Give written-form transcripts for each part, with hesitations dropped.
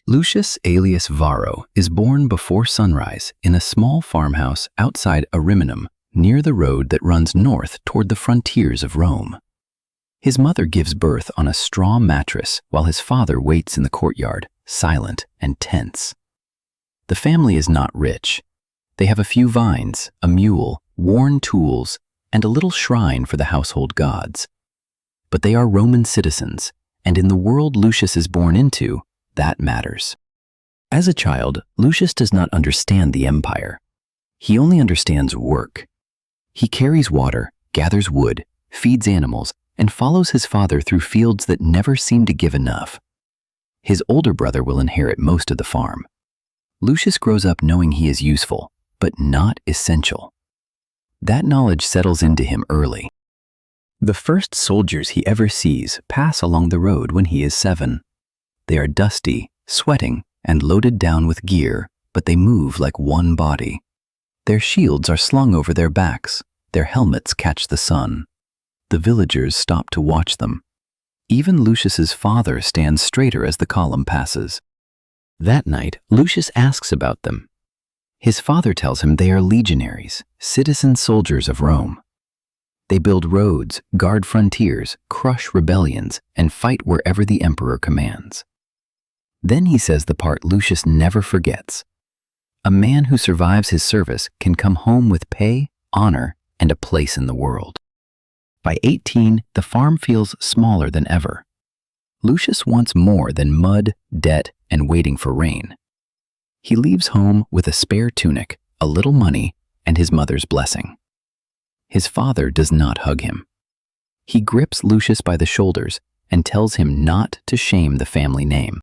Lucius Aelius Varro is born before sunrise in a small farmhouse outside Ariminum, near the road that runs north toward the frontiers of Rome. His mother gives birth on a straw mattress while his father waits in the courtyard, silent and tense. The family is not rich. They have a few vines, a mule, worn tools, and a little shrine for the household gods. But they are Roman citizens, and in the world Lucius is born into, that matters. As a child, Lucius does not understand the empire. He only understands work. He carries water, gathers wood, feeds animals, and follows his father through fields that never seem to give enough. His older brother will inherit most of the farm. Lucius grows up knowing he is useful, but not essential. That knowledge settles into him early. The first soldiers he ever sees pass along the road when he is 7. They are dusty, sweating, and loaded down with gear, but they move like one body. Their shields are slung over their backs, their helmets catch the sun. The villagers stop to watch them. Even Lucius's father stands straighter as the column passes. That night, Lucius asks about them. His father tells him they are legionaries, citizen soldiers of Rome. They build roads, guard frontiers, crush rebellions, and fight wherever the emperor commands. Then he says the part Lucius never forgets. A man who survives his service can come home with pay, honor, and a place in the world. By 18, the farm feels smaller than ever. Lucius wants more than mud, debt, and waiting for rain. He leaves home with a spare tunic, a little money, and his mother's blessing. His father does not hug him. He grips Lucius by the shoulders and tells him not to shame the family name.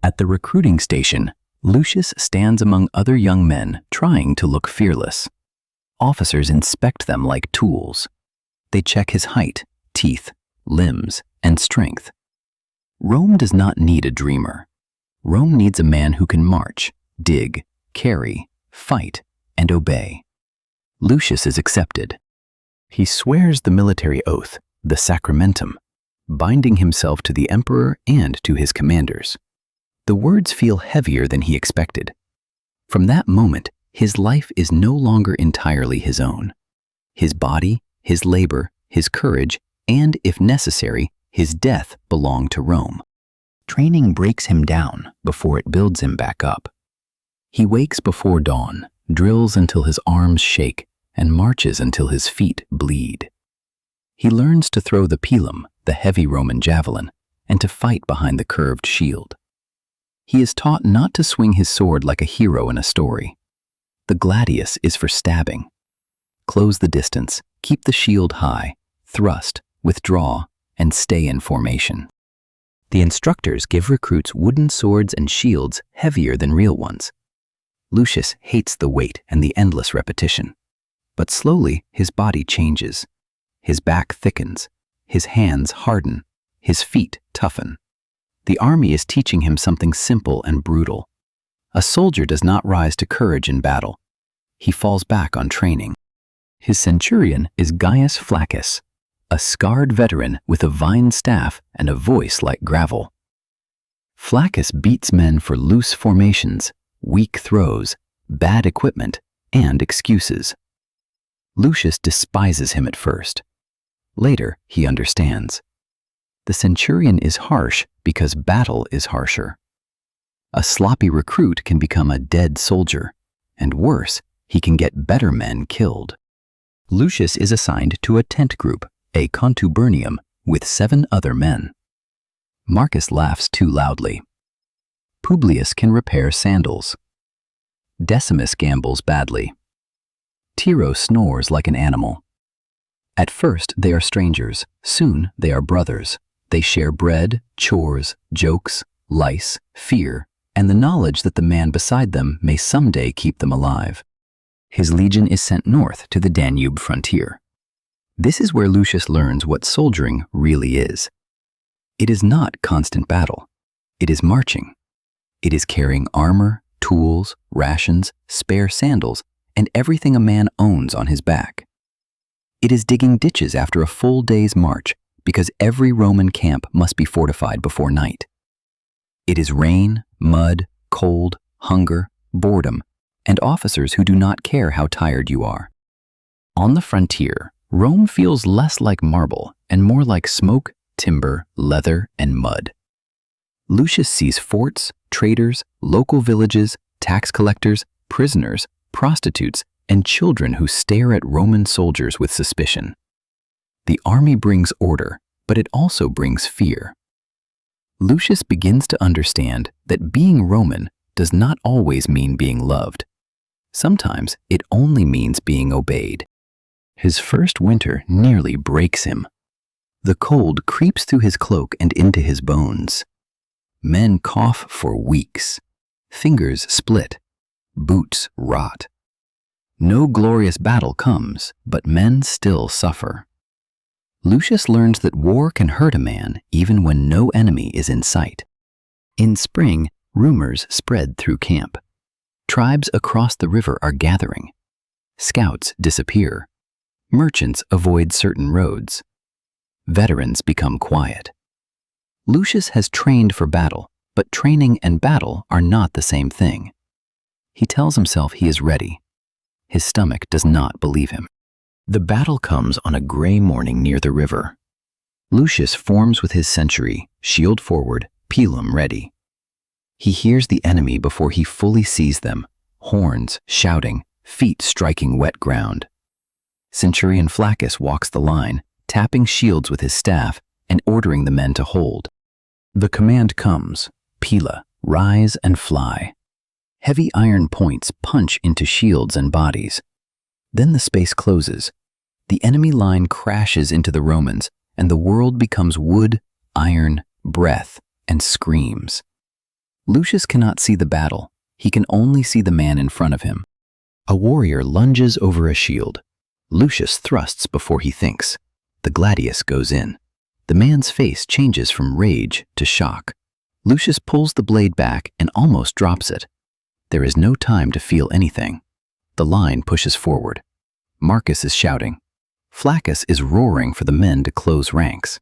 At the recruiting station, Lucius stands among other young men trying to look fearless. Officers inspect them like tools. They check his height, teeth, limbs, and strength. Rome does not need a dreamer. Rome needs a man who can march, dig, carry, fight, and obey. Lucius is accepted. He swears the military oath, the sacramentum, binding himself to the emperor and to his commanders. The words feel heavier than he expected. From that moment, his life is no longer entirely his own. His body, his labor, his courage, and, if necessary, his death belong to Rome. Training breaks him down before it builds him back up. He wakes before dawn, drills until his arms shake, and marches until his feet bleed. He learns to throw the pilum, the heavy Roman javelin, and to fight behind the curved shield. He is taught not to swing his sword like a hero in a story. The gladius is for stabbing. Close the distance, keep the shield high, thrust, withdraw, and stay in formation. The instructors give recruits wooden swords and shields heavier than real ones. Lucius hates the weight and the endless repetition. But slowly, his body changes. His back thickens, his hands harden, his feet toughen. The army is teaching him something simple and brutal. A soldier does not rise to courage in battle. He falls back on training. His centurion is Lucius Flacus, a scarred veteran with a vine staff and a voice like gravel. Flacus beats men for loose formations, weak throws, bad equipment, and excuses. Lucius despises him at first. Later, he understands. The centurion is harsh because battle is harsher. A sloppy recruit can become a dead soldier, and worse, he can get better men killed. Lucius is assigned to a tent group, a contubernium, with 7 other men. Marcus laughs too loudly. Publius can repair sandals. Decimus gambles badly. Tiro snores like an animal. At first, they are strangers. Soon, they are brothers. They share bread, chores, jokes, lice, fear, and the knowledge that the man beside them may someday keep them alive. His legion is sent north to the Danube frontier. This is where Lucius learns what soldiering really is. It is not constant battle. It is marching. It is carrying armor, tools, rations, spare sandals, and everything a man owns on his back. It is digging ditches after a full day's march, because every Roman camp must be fortified before night. It is rain, mud, cold, hunger, boredom, and officers who do not care how tired you are. On the frontier, Rome feels less like marble and more like smoke, timber, leather, and mud. Lucius sees forts, traders, local villages, tax collectors, prisoners, prostitutes, and children who stare at Roman soldiers with suspicion. The army brings order, but it also brings fear. Lucius begins to understand that being Roman does not always mean being loved. Sometimes it only means being obeyed. His first winter nearly breaks him. The cold creeps through his cloak and into his bones. Men cough for weeks. Fingers split. Boots rot. No glorious battle comes, but men still suffer. Lucius learns that war can hurt a man even when no enemy is in sight. In spring, rumors spread through camp. Tribes across the river are gathering. Scouts disappear. Merchants avoid certain roads. Veterans become quiet. Lucius has trained for battle, but training and battle are not the same thing. He tells himself he is ready. His stomach does not believe him. The battle comes on a gray morning near the river. Lucius forms with his century, shield forward, pilum ready. He hears the enemy before he fully sees them, horns shouting, feet striking wet ground. Centurion Flacus walks the line, tapping shields with his staff and ordering the men to hold. The command comes, Pila, rise and fly. Heavy iron points punch into shields and bodies. Then the space closes. The enemy line crashes into the Romans, and the world becomes wood, iron, breath, and screams. Lucius cannot see the battle. He can only see the man in front of him. A warrior lunges over a shield. Lucius thrusts before he thinks. The gladius goes in. The man's face changes from rage to shock. Lucius pulls the blade back and almost drops it. There is no time to feel anything. The line pushes forward. Marcus is shouting. Flacus is roaring for the men to close ranks.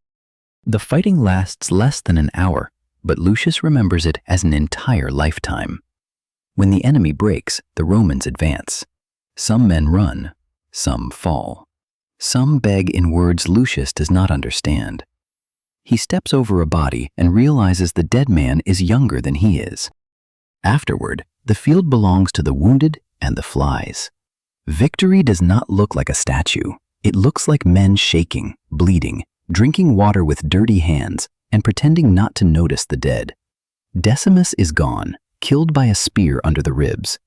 The fighting lasts less than an hour, but Lucius remembers it as an entire lifetime. When the enemy breaks, the Romans advance. Some men run, some fall. Some beg in words Lucius does not understand. He steps over a body and realizes the dead man is younger than he is. Afterward, the field belongs to the wounded and the flies. Victory does not look like a statue. It looks like men shaking, bleeding, drinking water with dirty hands, and pretending not to notice the dead. Decimus is gone, killed by a spear under the ribs.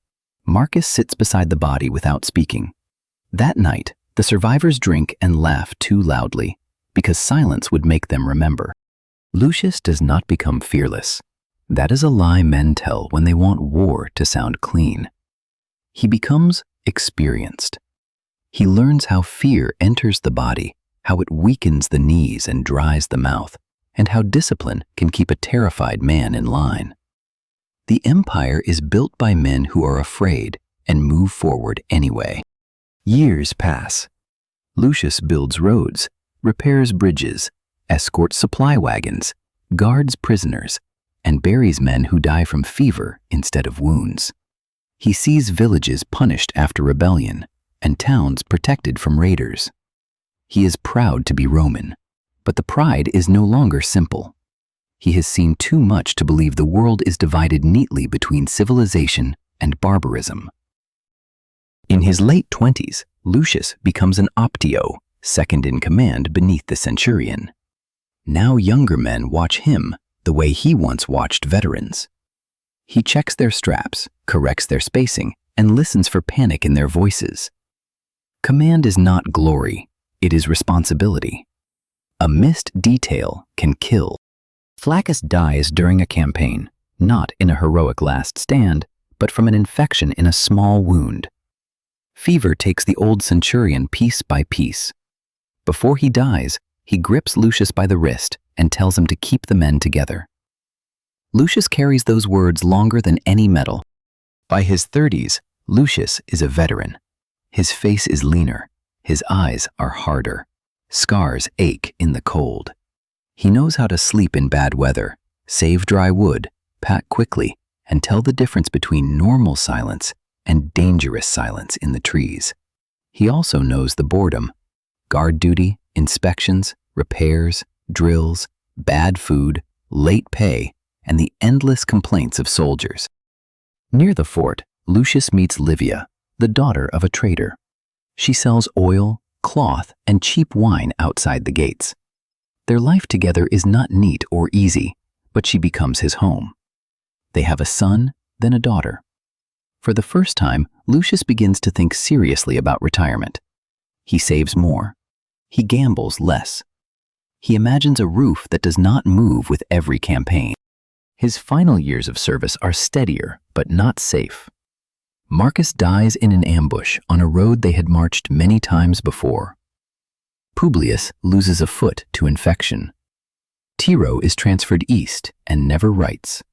Marcus sits beside the body without speaking. That night, the survivors drink and laugh too loudly, because silence would make them remember. Lucius does not become fearless. That is a lie men tell when they want war to sound clean. He becomes experienced. He learns how fear enters the body, how it weakens the knees and dries the mouth, and how discipline can keep a terrified man in line. The empire is built by men who are afraid and move forward anyway. Years pass. Lucius builds roads, repairs bridges, escorts supply wagons, guards prisoners, and buries men who die from fever instead of wounds. He sees villages punished after rebellion and towns protected from raiders. He is proud to be Roman, but the pride is no longer simple. He has seen too much to believe the world is divided neatly between civilization and barbarism. In his late 20s, Lucius becomes an optio, second in command beneath the centurion. Now younger men watch him the way he once watched veterans. He checks their straps, corrects their spacing, and listens for panic in their voices. Command is not glory, it is responsibility. A missed detail can kill. Flacus dies during a campaign, not in a heroic last stand, but from an infection in a small wound. Fever takes the old centurion piece by piece. Before he dies, he grips Lucius by the wrist and tells him to keep the men together. Lucius carries those words longer than any medal. By his 30s, Lucius is a veteran. His face is leaner, his eyes are harder. Scars ache in the cold. He knows how to sleep in bad weather, save dry wood, pack quickly, and tell the difference between normal silence and dangerous silence in the trees. He also knows the boredom, guard duty, inspections, repairs, drills, bad food, late pay, and the endless complaints of soldiers. Near the fort, Lucius meets Livia, the daughter of a trader. She sells oil, cloth, and cheap wine outside the gates. Their life together is not neat or easy, but she becomes his home. They have a son, then a daughter. For the first time, Lucius begins to think seriously about retirement. He saves more. He gambles less. He imagines a roof that does not move with every campaign. His final years of service are steadier, but not safe. Marcus dies in an ambush on a road they had marched many times before. Publius loses a foot to infection. Tiro is transferred east and never writes.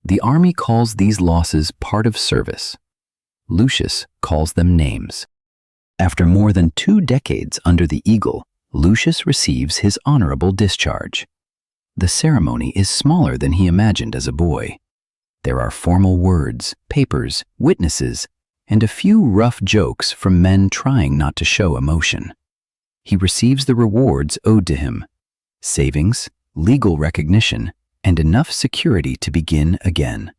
The army calls these losses part of service. Lucius calls them names. After more than 2 decades under the eagle, Lucius receives his honorable discharge. The ceremony is smaller than he imagined as a boy. There are formal words, papers, witnesses, and a few rough jokes from men trying not to show emotion. He receives the rewards owed to him: savings, legal recognition, and enough security to begin again.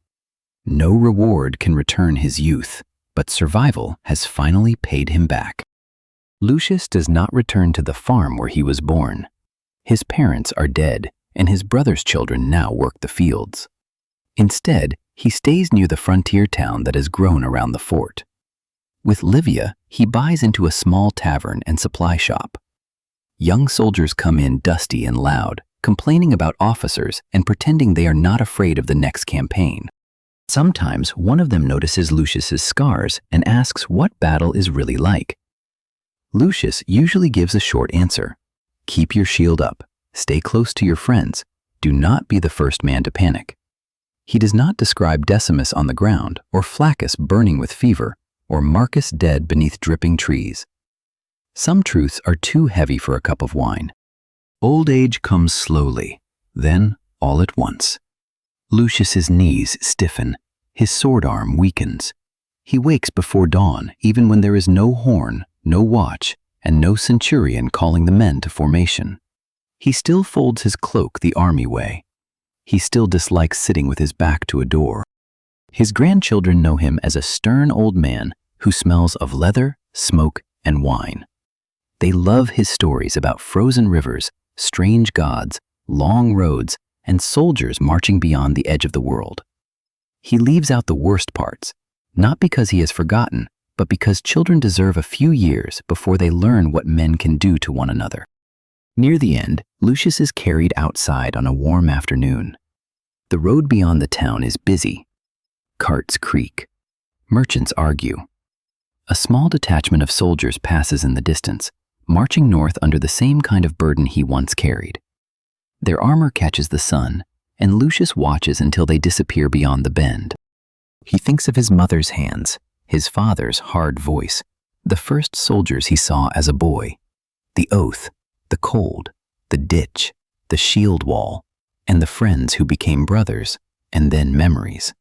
No reward can return his youth, but survival has finally paid him back. Lucius does not return to the farm where he was born. His parents are dead, and his brother's children now work the fields. Instead, he stays near the frontier town that has grown around the fort. With Livia, he buys into a small tavern and supply shop. Young soldiers come in dusty and loud, complaining about officers and pretending they are not afraid of the next campaign. Sometimes one of them notices Lucius's scars and asks what battle is really like. Lucius usually gives a short answer: keep your shield up, stay close to your friends, do not be the first man to panic. He does not describe Decimus on the ground, or Flacus burning with fever, or Marcus dead beneath dripping trees. Some truths are too heavy for a cup of wine. Old age comes slowly, then all at once. Lucius's knees stiffen, his sword arm weakens. He wakes before dawn, even when there is no horn, no watch, and no centurion calling the men to formation. He still folds his cloak the army way. He still dislikes sitting with his back to a door. His grandchildren know him as a stern old man who smells of leather, smoke, and wine. They love his stories about frozen rivers, strange gods, long roads, and soldiers marching beyond the edge of the world. He leaves out the worst parts, not because he has forgotten, but because children deserve a few years before they learn what men can do to one another. Near the end, Lucius is carried outside on a warm afternoon. The road beyond the town is busy. Carts creak. Merchants argue. A small detachment of soldiers passes in the distance, marching north under the same kind of burden he once carried. Their armor catches the sun, and Lucius watches until they disappear beyond the bend. He thinks of his mother's hands, his father's hard voice, the first soldiers he saw as a boy, the oath, the cold, the ditch, the shield wall, and the friends who became brothers, and then memories.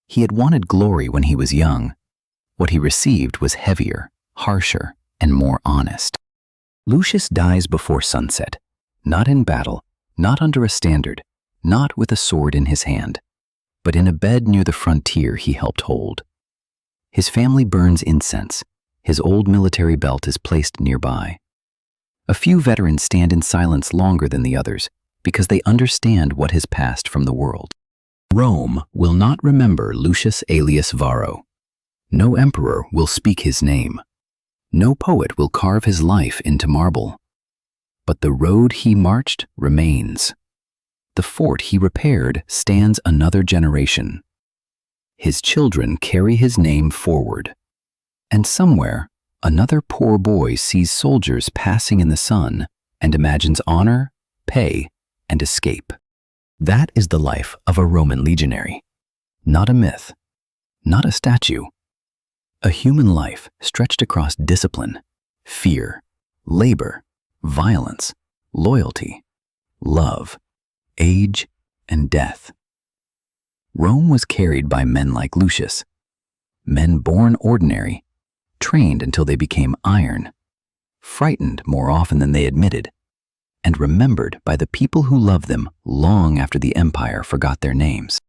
He had wanted glory when he was young. What he received was heavier, harsher, and more honest. Lucius dies before sunset, not in battle, not under a standard, not with a sword in his hand, but in a bed near the frontier he helped hold. His family burns incense. His old military belt is placed nearby. A few veterans stand in silence longer than the others because they understand what has passed from the world. Rome will not remember Lucius Aelius Varro. No emperor will speak his name. No poet will carve his life into marble. But the road he marched remains. The fort he repaired stands another generation. His children carry his name forward. And somewhere, another poor boy sees soldiers passing in the sun and imagines honor, pay, and escape. That is the life of a Roman legionary. Not a myth, not a statue. A human life stretched across discipline, fear, labor, violence, loyalty, love, age, and death. Rome was carried by men like Lucius, men born ordinary, trained until they became iron, frightened more often than they admitted, and remembered by the people who loved them long after the empire forgot their names.